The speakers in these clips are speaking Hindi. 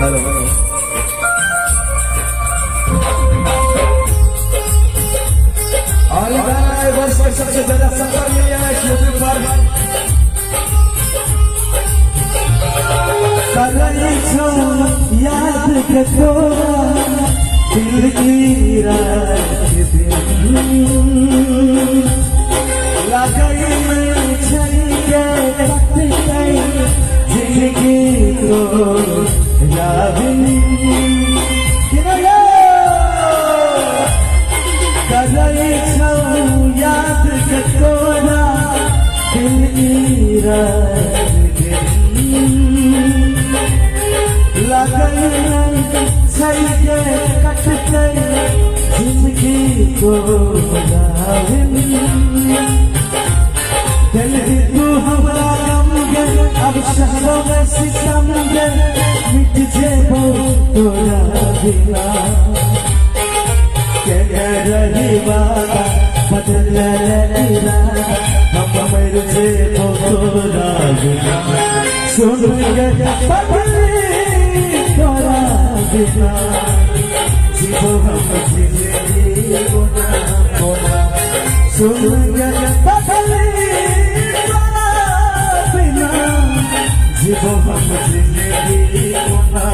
हेलो और वर्ष में सबसे ज्यादा सफर मिला है यूट्यूब पर याद के तोरा दिल की रात लगाई मैं छलिए जिंदगी को याद के तोरा दिल की रात लगन सही कटते जिंदगी को दिल तू हमारा गम गे अब शहरों में सितम गे मिट जे तोरा बिना रही बाबा बदल रहा हम मर जे तोरा बिना सुन तोरा बिना जीवो हम जिंदगी कोना सुन बिना जीवो हम जिंदगी कोना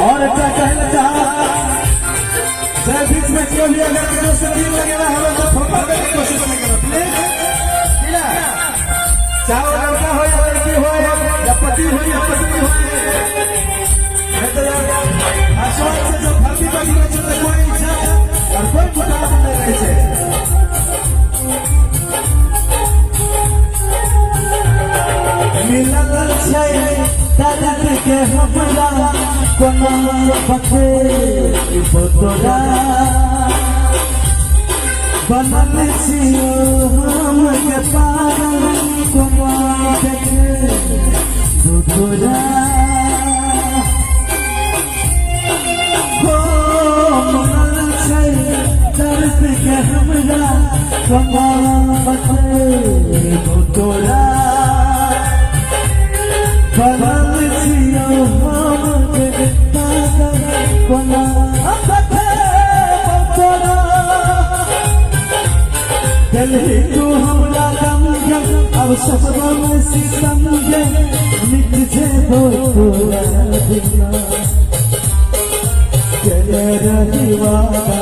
और क्या कहना चाहा बीच में क्यों लिया गया से दिल लगेगा हमें तो फोटो करने की कोशिश नहीं करो प्लीज चाहे लड़का हो या लड़की हो या पति हो या पत्नी हो मैं तो आश्वास से जो भर्ती बाजी में चलते कोई इच्छा और कोई मुकाबला नहीं रहे थे मिलल छै दर्द के हमरा कोनो पथे तोरा बनल छियो हम के पागल कोनो देखे तोरा बनल छै दर्द के हमरा कोनो पथे तोरा बनल छियो हम के पागल कोनो पथे तोरा दिल तू हमरा गम गम अब सपनों में सितम गे मिट जे तोरा बिना चले रही वादा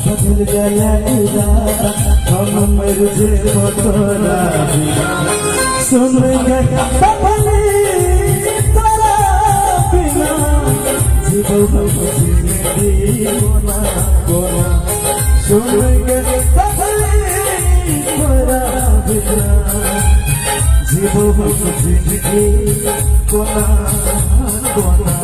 बदल गया इरादा हम मर जे तोरा बिना सुन गे तोरा बिना जीवो हम जिंदगी कोना कोना सुन गे जीवो हम जिंदगी कोना कोना।